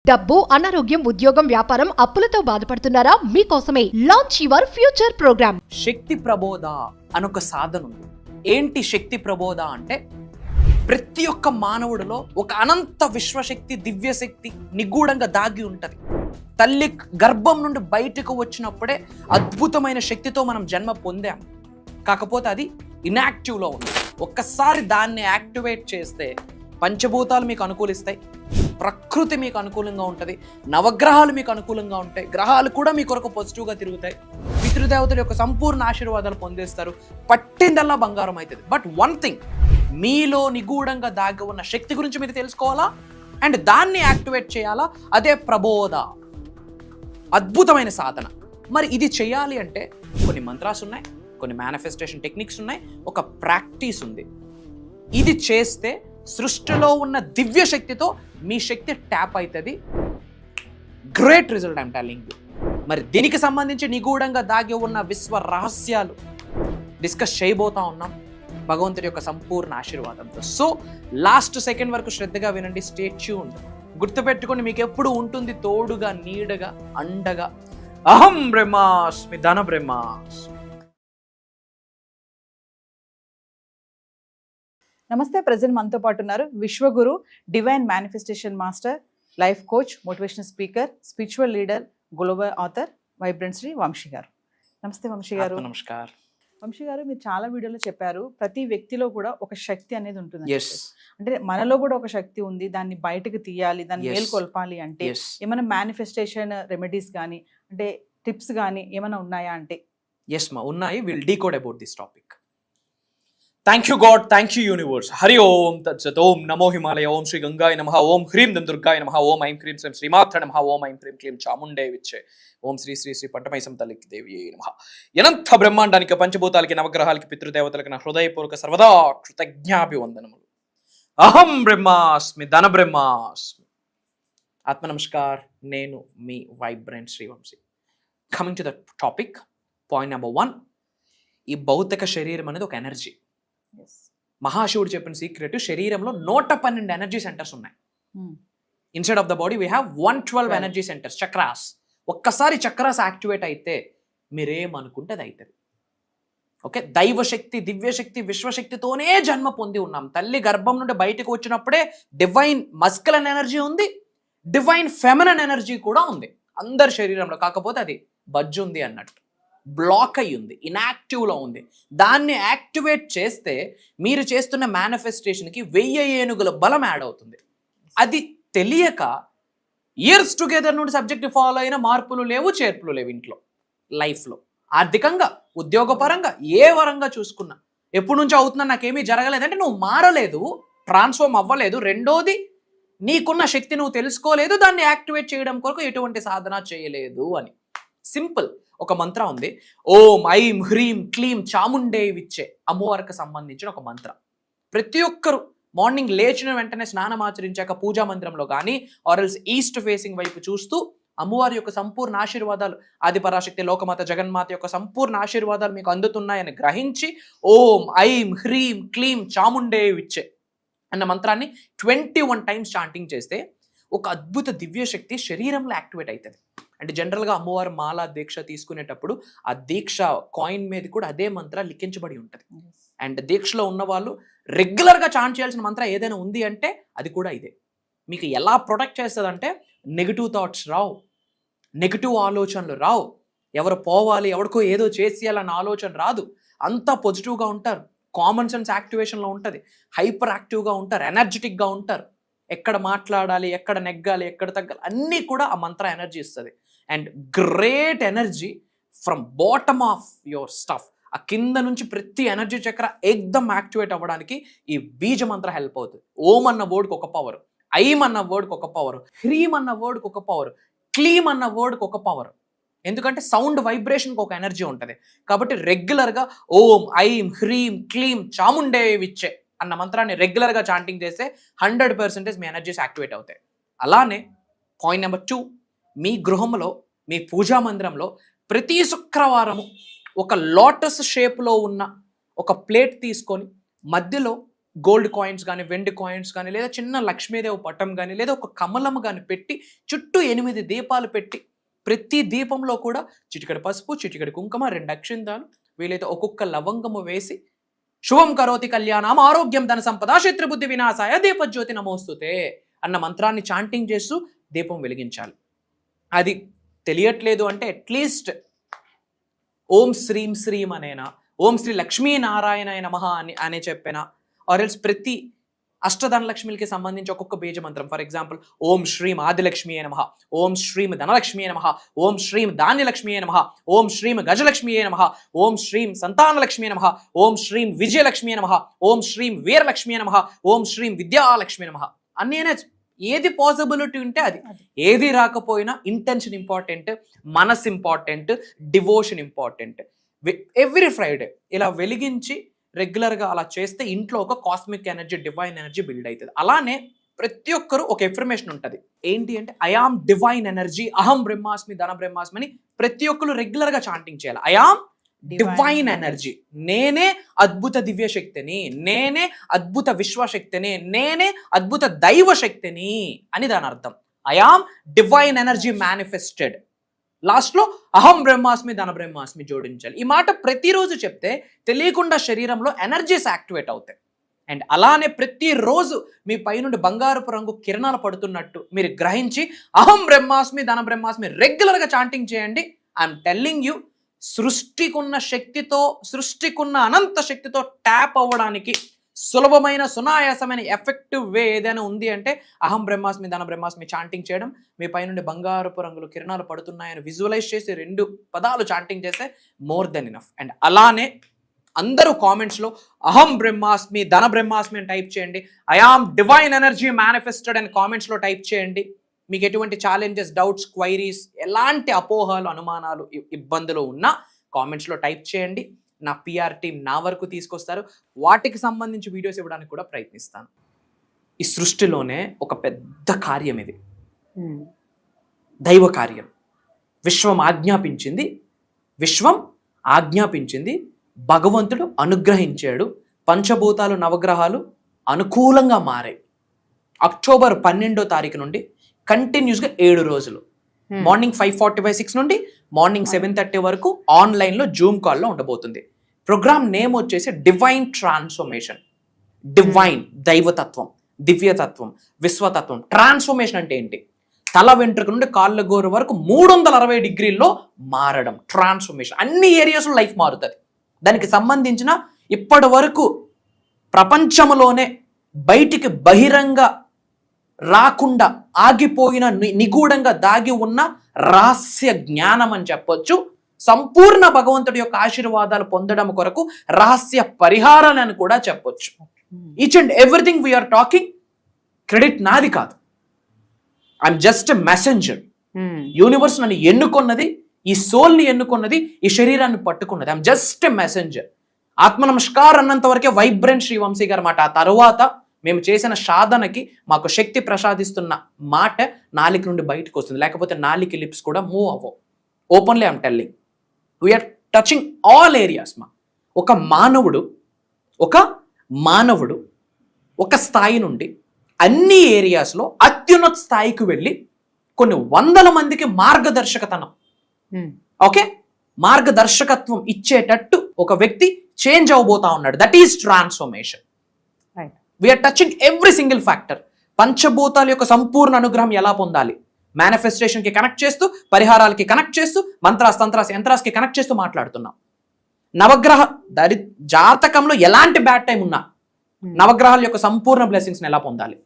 డబ్బు, అనారోగ్యం, ఉద్యోగం, వ్యాపారం, అప్పులతో బాధపడుతున్నారా? మీకోసమే లాంచ్ యువర్ ఫ్యూచర్ ప్రోగ్రామ్. శక్తి ప్రబోధ అనొక సాధన ఉంది. ఏంటి శక్తి ప్రబోధ అంటే, ప్రతి ఒక్క మానవుడిలో ఒక అనంత విశ్వశక్తి, దివ్యశక్తి నిగూఢంగా దాగి ఉంటది. తల్లి గర్భం నుండి బయటకు వచ్చినప్పుడే అద్భుతమైన శక్తితో మనం జన్మ పొందాం. కాకపోతే అది ఇన్యాక్టివ్లో ఉంది. ఒక్కసారి దాన్ని యాక్టివేట్ చేస్తే పంచభూతాలు మీకు అనుకూలిస్తాయి, ప్రకృతి మీకు అనుకూలంగా ఉంటుంది, నవగ్రహాలు మీకు అనుకూలంగా ఉంటాయి, గ్రహాలు కూడా మీ కొరకు పాజిటివ్గా తిరుగుతాయి, పితృదేవతల యొక్క సంపూర్ణ ఆశీర్వాదాలు పొందేస్తారు, పట్టిందల్లా బంగారం అవుతుంది. బట్ వన్ థింగ్, మీలో నిగూఢంగా దాగి ఉన్న శక్తి గురించి మీరు తెలుసుకోవాలా అండ్ దాన్ని యాక్టివేట్ చేయాలా. అదే ప్రబోధ, అద్భుతమైన సాధన. మరి ఇది చేయాలి అంటే కొన్ని మంత్రాలు ఉన్నాయి, కొన్ని మేనిఫెస్టేషన్ టెక్నిక్స్ ఉన్నాయి, ఒక ప్రాక్టీస్ ఉంది. ఇది చేస్తే సృష్టిలో ఉన్న దివ్య శక్తితో మీ శక్తి ట్యాప్ అవుతుంది. Great result I'm telling you. మరి దీనికి సంబంధించి నిగూఢంగా దాగి ఉన్న విశ్వ రహస్యాలు డిస్కస్ చేయబోతా ఉన్నాం భగవంతుడి యొక్క సంపూర్ణ ఆశీర్వాదంతో. సో లాస్ట్ సెకండ్ వరకు శ్రద్ధగా వినండి, స్టే ట్యూన్డ్. గుర్తుపెట్టుకోండి, మీకు ఎప్పుడు ఉంటుంది తోడుగా, నీడగా, అండగా. అహం బ్రహ్మాస్మి, ధన బ్రహ్మాస్మి. నమస్తే. ప్రజెంట్ మనతో పాటు ఉన్నారు విశ్వగురు, divine manifestation master, life coach, motivational speaker, spiritual leader, global author, vibrant Shri Vamshi గారు. నమస్తే వంశీ గారు. నమస్కారం వంశీ గారు. మీరు చాలా వీడియోలో చెప్పారు, ప్రతి వ్యక్తిలో కూడా ఒక శక్తి అనేది ఉంటుంది. Yes. అంటే మనలో కూడా ఒక శక్తి ఉంది, దాన్ని బయటకు తీయాలి, దాన్ని మేల్కొల్పాలి అంటే ఏమైనా మేనిఫెస్టేషన్ రెమెడీస్ కానీ, అంటే టిప్స్ కానీ ఏమైనా ఉన్నాయా అంటే? ఎస్ మా ఉన్నాయి. Will decode about this topic. Thank you God, thank you universe. Hari ఓం తత్సత్. ఓం నమో హిమాలయ. ఓం శ్రీ గంగాయ నమః. ఓం హ్రీం దుర్గాయ నమః. ఓం ఐం హ్రీం శ్రీం శ్రీమాత్ర నమః. ఓం ఐం హ్రీం క్లీం చాముండే విచ్చే. ఓం శ్రీ శ్రీ శ్రీ పట్టమైసం తల్లికి దేవి నమః. అనంత బ్రహ్మాండానికి, పంచభూతాలకి, నవగ్రహాలకి, పితృదేవతలకి నా హృదయపూర్వక సర్వదా కృతజ్ఞాభివందనములు. అహం బ్రహ్మాస్మి, ధన బ్రహ్మాస్మి. ఆత్మ నమస్కార్. నేను మీ vibrant Srivamshi. Coming to the topic, point number 1. ఈ భౌతిక శరీరం అనేది ఒక ఎనర్జీ. మహాశివుడు చెప్పిన సీక్రెట్, శరీరంలో 112 ఎనర్జీ సెంటర్స్ ఉన్నాయి. Inside of the body we have 112 energy centres, chakras. ఒక్కసారి చక్రాస్ యాక్టివేట్ అయితే మీరేమనుకుంటే అది అవుతుంది. ఓకే, దైవశక్తి, దివ్యశక్తి, విశ్వశక్తితోనే జన్మ పొంది ఉన్నాం. తల్లి గర్భం నుండి బయటకు వచ్చినప్పుడే డివైన్ మస్కులన్ ఎనర్జీ ఉంది, డివైన్ ఫెమినన్ ఎనర్జీ కూడా ఉంది అందరి శరీరంలో. కాకపోతే అది బజ్జు ఉంది అన్నట్టు, బ్లాక్ అయ్యి ఉంది, ఇన్యాక్టివ్లో ఉంది. దాన్ని యాక్టివేట్ చేస్తే మీరు చేస్తున్న మేనిఫెస్టేషన్కి 1000 ఏనుగుల బలం యాడ్ అవుతుంది. అది తెలియక ఇయర్స్ టుగెదర్ నుండి సబ్జెక్ట్ ఫాలో అయిన మార్పులు లేవు, చేర్పులు లేవు ఇంట్లో, లైఫ్లో, ఆర్థికంగా, ఉద్యోగపరంగా, ఏ వరంగా చూసుకున్నా. ఎప్పటి నుంచో అవుతున్నా, నాకేమీ జరగలేదంటే నువ్వు మారలేదు, ట్రాన్స్ఫార్మ్ అవ్వలేదు. రెండోది, నీకున్న శక్తి నువ్వు తెలుసుకోలేదు, దాన్ని యాక్టివేట్ చేయడం కొరకు ఎటువంటి సాధన చేయలేదు అని. సింపుల్. ఒక మంత్రం ఉంది, ఓం ఐం హ్రీం క్లీం చాముండే విచ్చే, అమ్మవారికి సంబంధించిన ఒక మంత్రం. ప్రతి ఒక్కరు మార్నింగ్ లేచిన వెంటనే స్నానం ఆచరించాక పూజా మందిరంలో కానీ ఆర్ఎల్స్ ఈస్ట్ ఫేసింగ్ వైపు చూస్తూ అమ్మవారి యొక్క సంపూర్ణ ఆశీర్వాదాలు, ఆదిపరాశక్తి, లోకమాత, జగన్మాత యొక్క సంపూర్ణ ఆశీర్వాదాలు మీకు అందుతున్నాయని గ్రహించి ఓం ఐం హ్రీం క్లీం చాముండే విచ్చే అన్న మంత్రాన్ని 21 టైమ్స్ చాంటింగ్ చేస్తే ఒక అద్భుత దివ్యశక్తి శరీరంలో యాక్టివేట్ అవుతుంది. అంటే జనరల్గా అమ్మవారు మాలా దీక్ష తీసుకునేటప్పుడు ఆ దీక్ష కాయిన్ మీద కూడా అదే మంత్రం లిఖించబడి ఉంటుంది. అండ్ దీక్షలో ఉన్న వాళ్ళు రెగ్యులర్గా చాంట్ చేయాల్సిన మంత్రం ఏదైనా ఉంది అంటే అది కూడా ఇదే. మీకు ఎలా ప్రొటెక్ట్ చేస్తుంది అంటే, నెగిటివ్ థాట్స్ రావు, నెగిటివ్ ఆలోచనలు రావు, ఎవరు పోవాలి, ఎవరికో ఏదో చేసేయాలన్న ఆలోచన రాదు. అంతా పాజిటివ్గా ఉంటారు, కామన్ సెన్స్ యాక్టివేషన్లో ఉంటుంది, హైపర్ యాక్టివ్గా ఉంటారు, ఎనర్జెటిక్గా ఉంటారు. ఎక్కడ మాట్లాడాలి, ఎక్కడ నెగ్గాలి, ఎక్కడ తగ్గాలి అన్నీ కూడా ఆ మంత్ర ఎనర్జీ ఇస్తుంది. And great energy from bottom of your stuff, ఆ కింద నుంచి ప్రతి ఎనర్జీ చక్ర ఏకదమ్ యాక్టివేట్ అవ్వడానికి ఈ బీజ మంత్ర హెల్ప్ అవుతుంది. ఓం అన్న వర్డ్కి ఒక పవర్, ఐం అన్న వర్డ్కి ఒక పవర్, హ్రీం అన్న వర్డ్కి ఒక పవర్, క్లీం అన్న వర్డ్కి ఒక పవర్. ఎందుకంటే సౌండ్ వైబ్రేషన్కి ఒక ఎనర్జీ ఉంటుంది. కాబట్టి రెగ్యులర్గా ఓం ఐం హ్రీం క్లీం చాముండే విచ్చే అన్న మంత్రాన్ని రెగ్యులర్గా చాంటింగ్ చేస్తే 100% మీ ఎనర్జీస్ యాక్టివేట్ అవుతాయి. అలానే పాయింట్ నెంబర్ 2, మీ గృహంలో, మీ పూజా మందిరంలో ప్రతి శుక్రవారము ఒక లోటస్ షేప్లో ఉన్న ఒక ప్లేట్ తీసుకొని మధ్యలో గోల్డ్ కాయిన్స్ కానీ వెండి కాయిన్స్ కానీ లేదా చిన్న లక్ష్మీదేవి పటం కానీ లేదా ఒక కమలం కానీ పెట్టి చుట్టూ 8 దీపాలు పెట్టి ప్రతి దీపంలో కూడా చిటికెడు పసుపు చిటికెడు కుంకుమ 2 అక్షింతాలు వీలైతే ఒక్కొక్క లవంగము వేసి శుభం కరోతి కళ్యాణం ఆరోగ్యం ధన సంపద శత్రుబుద్ధి వినాశాయ దీపజ్యోతి నమోస్తుతే అన్న మంత్రాన్ని చాంటింగ్ చేస్తూ దీపం వెలిగించాలి. అది తెలియట్లేదు అంటే అట్లీస్ట్ ఓం శ్రీం శ్రీం అనేనా, ఓం శ్రీ లక్ష్మీనారాయణ నమః అనే చెప్పేనా, ఆర్ ఎల్స్ ప్రతి అష్టధనలక్ష్మికి సంబంధించి ఒక్కొక్క బీజ మంత్రం. ఫర్ ఎగ్జాంపుల్ ఓం శ్రీం ఆదిలక్ష్మీ నమః, ఓం శ్రీం ధనలక్ష్మీ నమః, ఓం శ్రీం ధాన్యలక్ష్మీ నమః, ఓం శ్రీం గజలక్ష్మీ నమః, ఓం శ్రీం సంతానలక్ష్మీ నమః, ఓం శ్రీం విజయలక్ష్మీ నమః, ఓం శ్రీం వీరలక్ష్మీ నమః, ఓం శ్రీం విద్యాలక్ష్మీ నమః అన్నీ ఏది పాసిబిలిటీ ఉంటే అది. ఏది రాకపోయినా ఇంటెన్షన్ ఇంపార్టెంట్, మనస్ important, devotion important. Every Friday ఇలా వెలిగించి రెగ్యులర్గా అలా చేస్తే ఇంట్లో ఒక cosmic energy, divine energy build అవుతుంది. అలానే ప్రతి ఒక్కరు ఒక ఇన్ఫర్మేషన్ ఉంటుంది ఏంటి అంటే ఐఆమ్ డివైన్ ఎనర్జీ, అహం బ్రహ్మాస్మి ధన బ్రహ్మాస్మి అని ప్రతి ఒక్కరు రెగ్యులర్గా చాంటింగ్ చేయాలి. ఐఆమ్ డివైన్ ఎనర్జీ, నేనే అద్భుత దివ్య శక్తిని, నేనే అద్భుత విశ్వశక్తిని, నేనే అద్భుత దైవ శక్తిని అని దాని అర్థం. I am divine energy manifested. లాస్ట్లో అహం బ్రహ్మాస్మి ధన బ్రహ్మాస్మి జోడించాలి. ఈ మాట ప్రతిరోజు చెప్తే తెలియకుండా శరీరంలో ఎనర్జీస్ యాక్టివేట్ అవుతాయి. అండ్ అలానే ప్రతిరోజు మీ పైనుండి బంగారపు రంగు కిరణాలు పడుతున్నట్టు మీరు గ్రహించి అహం బ్రహ్మాస్మి ధన బ్రహ్మాస్మి రెగ్యులర్గా చాంటింగ్ చేయండి. ఐఎమ్ టెల్లింగ్ యూ, సృష్టికున్న శక్తితో, సృష్టికున్న అనంత శక్తితో ట్యాప్ అవ్వడానికి సులభమైన సునాయాసమైన ఎఫెక్టివ్ వే ఏదైనా ఉంది అంటే అహం బ్రహ్మాస్మి ధన బ్రహ్మాస్మి చాంటింగ్ చేయడం. మీ పైనుండి బంగారపు రంగులు కిరణాలు పడుతున్నాయని విజువలైజ్ చేసి 2 పదాలు చాంటింగ్ చేస్తే మోర్ దెన్ ఇనఫ్. అండ్ అలానే అందరూ కామెంట్స్లో అహం బ్రహ్మాస్మి ధన బ్రహ్మాస్మి అని టైప్ చేయండి. ఐఆమ్ డివైన్ ఎనర్జీ మేనిఫెస్టెడ్ అని కామెంట్స్లో టైప్ చేయండి. మీకు ఎటువంటి ఛాలెంజెస్, డౌట్స్, క్వైరీస్, ఎలాంటి అపోహలు, అనుమానాలు, ఇబ్బందులు ఉన్నా కామెంట్స్లో టైప్ చేయండి. నా పిఆర్ టీం నా వరకు తీసుకొస్తారు. వాటికి సంబంధించి వీడియోస్ ఇవ్వడానికి కూడా ప్రయత్నిస్తాను. ఈ సృష్టిలోనే ఒక పెద్ద కార్యం ఇది, దైవ కార్యం. విశ్వం ఆజ్ఞాపించింది, భగవంతుడు అనుగ్రహించాడు. పంచభూతాలు, నవగ్రహాలు అనుకూలంగా మారాయి. అక్టోబర్ 12వ తారీఖు నుండి కంటిన్యూస్గా 7 రోజులు మార్నింగ్ 5:45 నుండి మార్నింగ్ 7:30 వరకు ఆన్లైన్లో జూమ్ కాల్లో ఉండబోతుంది. ప్రోగ్రామ్ నేమ్ వచ్చేసి డివైన్ ట్రాన్స్ఫర్మేషన్. డివైన్ దైవతత్వం, దివ్యతత్వం, విశ్వతత్వం. ట్రాన్స్ఫర్మేషన్ అంటే ఏంటి? తల వెంట్రుక నుండి కాళ్ళ గోరు వరకు 360 డిగ్రీల్లో మారడం ట్రాన్స్ఫర్మేషన్. అన్ని ఏరియాస్లో లైఫ్ మారుతుంది. దానికి సంబంధించిన ఇప్పటి వరకు ప్రపంచంలోనే బయటికి బహిరంగ రాకుండా ఆగిపోయిన నిగూఢంగా దాగి ఉన్న రహస్య జ్ఞానం అని చెప్పొచ్చు. సంపూర్ణ భగవంతుడి యొక్క ఆశీర్వాదాలు పొందడం కొరకు రహస్య పరిహారాలను కూడా చెప్పొచ్చు. Each and everything we're talking, credit నాది కాదు. I'm just a messenger. Universe నన్ను ఎన్నుకున్నది, ఈ సోల్ని ఎన్నుకున్నది, ఈ శరీరాన్ని పట్టుకున్నది. I'm just a messenger. ఆత్మ నమస్కారం అన్నంత వరకే వైబ్రెంట్ శ్రీవంశీ గారు మాట. ఆ తర్వాత మేము చేసిన సాధనకి మాకు శక్తి ప్రసాదిస్తున్న మాట నాలిక నుండి బయటకు వస్తుంది. లేకపోతే నాలిక లిప్స్ కూడా మూవ్ అవ్వవు. Openly I'm telling, we're touching all areas. ఒక మానవుడు ఒక స్థాయి నుండి అన్ని ఏరియాస్లో అత్యున్నత స్థాయికి వెళ్ళి కొన్ని 100 మందికి మార్గదర్శకత్వం ఇచ్చేటట్టు ఒక వ్యక్తి చేంజ్ అవబోతా ఉన్నాడు. That is transformation. We're touching every single factor. పంచభూతాల యొక్క సంపూర్ణ అనుగ్రహం ఎలా పొందాలి, మేనిఫెస్టేషన్కి కనెక్ట్ చేస్తూ, పరిహారాలకి కనెక్ట్ చేస్తూ, మంత్రాస్, తంత్రాస్, యంత్రాస్కి కనెక్ట్ చేస్తూ మాట్లాడుతున్నాం. నవగ్రహ జాతకంలో ఎలాంటి బ్యాడ్ టైం ఉన్నా నవగ్రహాల యొక్క సంపూర్ణ బ్లెస్సింగ్స్ని ఎలా పొందాలి,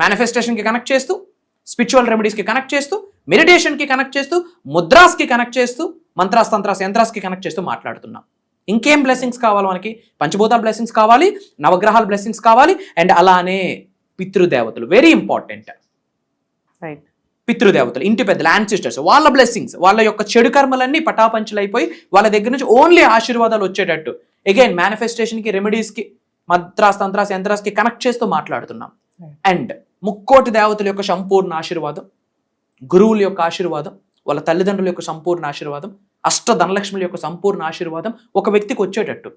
మేనిఫెస్టేషన్కి కనెక్ట్ చేస్తూ, స్పిరిచువల్ రెమెడీస్కి కనెక్ట్ చేస్తూ, మెడిటేషన్కి కనెక్ట్ చేస్తూ, ముద్రాస్కి కనెక్ట్ చేస్తూ, మంత్రాస్, తంత్రాస్, యంత్రాస్కి కనెక్ట్ చేస్తూ మాట్లాడుతున్నాం. ఇంకేం బ్లెస్సింగ్స్ కావాలి మనకి? పంచభూతాల బ్లెస్సింగ్స్ కావాలి, నవగ్రహాల బ్లెస్సింగ్స్ కావాలి, అండ్ అలానే పితృదేవతలు వెరీ ఇంపార్టెంట్. రైట్, పితృదేవతలు, ఇంటి పెద్దలు, యాన్సిస్టర్స్, వాళ్ళ బ్లెస్సింగ్స్, వాళ్ళ యొక్క చెడు కర్మలన్నీ పటాపంచులు అయిపోయి వాళ్ళ దగ్గర నుంచి ఓన్లీ ఆశీర్వాదాలు వచ్చేటట్టు అగైన్ మేనిఫెస్టేషన్కి, రెమెడీస్కి, మంత్రాస్, తంత్రాస్, యంత్రాస్కి కనెక్ట్ చేస్తూ మాట్లాడుతున్నాం. అండ్ ముక్కోటి దేవతల యొక్క సంపూర్ణ ఆశీర్వాదం, గురువుల యొక్క ఆశీర్వాదం, వాళ్ళ తల్లిదండ్రుల యొక్క సంపూర్ణ ఆశీర్వాదం, అష్ట ధనలక్ష్ముల యొక్క సంపూర్ణ ఆశీర్వాదం ఒక వ్యక్తికి వచ్చేటట్టు.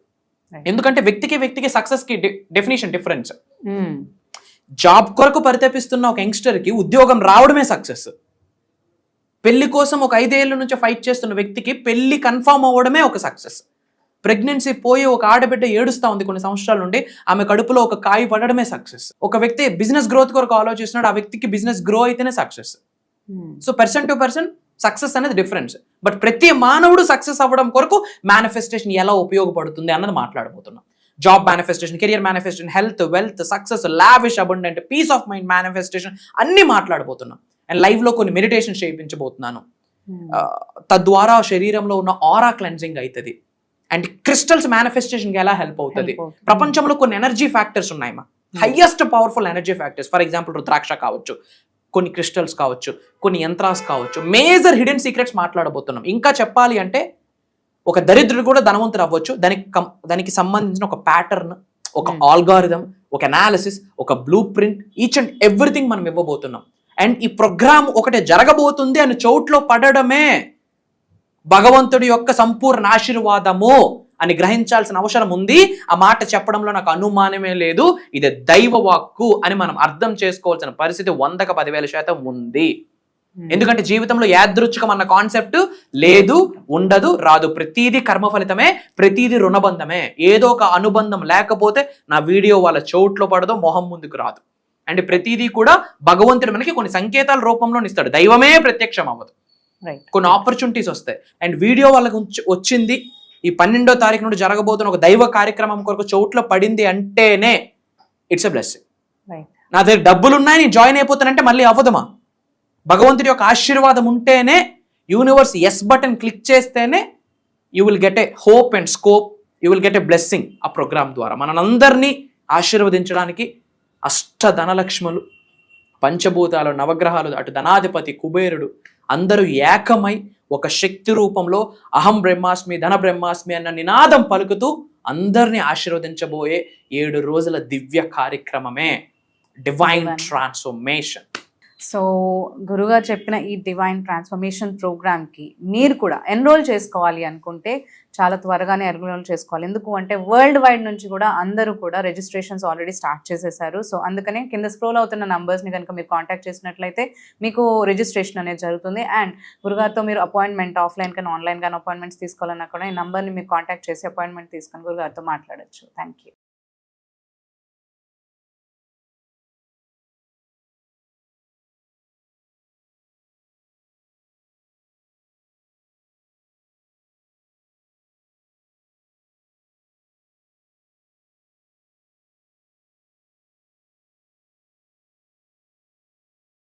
ఎందుకంటే వ్యక్తికి సక్సెస్ కి డెఫినేషన్ డిఫరెన్స్. జాబ్ కొరకు పరితపిస్తున్న ఒక యంగ్స్టర్ కి ఉద్యోగం రావడమే సక్సెస్. పెళ్లి కోసం ఒక 5 ఏళ్ల నుంచి ఫైట్ చేస్తున్న వ్యక్తికి పెళ్లి కన్ఫర్మ్ అవ్వడమే ఒక సక్సెస్. ప్రెగ్నెన్సీ పోయి ఒక ఆడబిడ్డ ఏడుస్తా ఉంది కొన్ని సంవత్సరాల నుండి, ఆమె కడుపులో ఒక కాయ పడడమే సక్సెస్. ఒక వ్యక్తి బిజినెస్ గ్రోత్ కొరకు ఆలోచిస్తున్నాడు, ఆ వ్యక్తికి బిజినెస్ గ్రో అయితేనే success. So person to person success అనేది డిఫరెన్స్. బట్ ప్రతి మానవుడు సక్సెస్ అవ్వడం కొరకు మేనిఫెస్టేషన్ ఎలా ఉపయోగపడుతుంది అన్నది మాట్లాడబోతున్నాం. Job manifestation, career manifestation, health, wealth, success, lavish, abundant, peace of mind manifestation అన్ని మాట్లాడబోతున్నాం. అండ్ లైవ్ లో కొన్ని మెడిటేషన్ చేయించబోతున్నాను. తద్వారా శరీరంలో ఉన్న ఆరా క్లెన్జింగ్ అవుతుంది. అండ్ క్రిస్టల్స్ మేనిఫెస్టేషన్ ఎలా హెల్ప్ అవుతుంది. ప్రపంచంలో కొన్ని ఎనర్జీ ఫ్యాక్టర్స్ ఉన్నాయి మా, highest powerful energy factors. For example rudraksha కావచ్చు, కొన్ని క్రిస్టల్స్ కావచ్చు, కొన్ని యంత్రాస్ కావచ్చు. మేజర్ హిడెన్ సీక్రెట్స్ మాట్లాడబోతున్నాం. ఇంకా చెప్పాలి అంటే ఒక దరిద్రుడు కూడా ధనవంతుడు అవ్వచ్చు. దానికి సంబంధించిన ఒక ప్యాటర్న్, ఒక ఆల్గారిథం, ఒక అనాలిసిస్, ఒక blue print, each and everything మనం ఇవ్వబోతున్నాం. అండ్ ఈ ప్రోగ్రామ్ ఒకటే జరగబోతుంది అని చోట్లో పడడమే భగవంతుడి యొక్క సంపూర్ణ ఆశీర్వాదము అని గ్రహించాల్సిన అవసరం ఉంది. ఆ మాట చెప్పడంలో నాకు అనుమానమే లేదు. ఇది దైవ వాక్కు అని మనం అర్థం చేసుకోవాల్సిన పరిస్థితి 100కి 10,000% ఉంది. ఎందుకంటే జీవితంలో యాదృచ్ఛికం అన్న కాన్సెప్ట్ లేదు, ఉండదు, రాదు. ప్రతీది కర్మ ఫలితమే, ప్రతీది రుణబంధమే. ఏదో ఒక అనుబంధం లేకపోతే నా వీడియో వాళ్ళ చోట్లో పడదు, మొహం ముందుకు రాదు. అండ్ ప్రతీది కూడా భగవంతుడు మనకి కొన్ని సంకేతాల రూపంలో ఇస్తాడు. దైవమే ప్రత్యక్షం అవ్వదు, కొన్ని ఆపర్చునిటీస్ వస్తాయి. అండ్ వీడియో వాళ్ళకి వచ్చింది ఈ 12వ తారీఖు నుండి జరగబోతున్న ఒక దైవ కార్యక్రమం కొరకు చోట్ల పడింది అంటేనే ఇట్స్ ఎ బ్లెస్సింగ్. నా దగ్గర డబ్బులు ఉన్నాయి, నేను జాయిన్ అయిపోతానంటే మళ్ళీ అవ్వదుమా. భగవంతుడి యొక్క ఆశీర్వాదం ఉంటేనే, యూనివర్స్ ఎస్ బటన్ క్లిక్ చేస్తేనే you will get a hope and scope, you will get a blessing. ఆ ప్రోగ్రామ్ ద్వారా మనందరినీ ఆశీర్వదించడానికి అష్టధనలక్ష్ములు, పంచభూతాలు, నవగ్రహాలు, అటు ధనాధిపతి కుబేరుడు అందరూ ఏకమై ఒక శక్తి రూపంలో అహం బ్రహ్మాస్మి, ధన బ్రహ్మాస్మి అన్న నినాదం పలుకుతూ అందరినీ ఆశీర్వదించబోయే 7 రోజుల దివ్య కార్యక్రమమే డివైన్ ట్రాన్స్ఫర్మేషన్. సో గురుగారు చెప్పిన ఈ డివైన్ ట్రాన్స్ఫర్మేషన్ ప్రోగ్రామ్కి మీరు కూడా ఎన్రోల్ చేసుకోవాలి అనుకుంటే చాలా త్వరగానే ఎన్రోల్ చేసుకోవాలి. ఎందుకు అంటే వరల్డ్ వైడ్ నుంచి కూడా అందరూ కూడా రిజిస్ట్రేషన్స్ ఆల్రెడీ స్టార్ట్ చేసేసారు. సో అందుకనే కింద స్క్రోల్ అవుతున్న నంబర్స్ని కనుక మీరు కాంటాక్ట్ చేసినట్లయితే మీకు రిజిస్ట్రేషన్ అనేది జరుగుతుంది. అండ్ గురుగారితో మీరు అపాయింట్మెంట్ ఆఫ్లైన్ కానీ ఆన్లైన్ కానీ అపాయింట్మెంట్స్ తీసుకోవాలన్నా కూడా ఈ నంబర్ని మీరు కాంటాక్ట్ చేసి అపాయింట్మెంట్ తీసుకొని గురుగారితో మాట్లాడచ్చు. Thank you.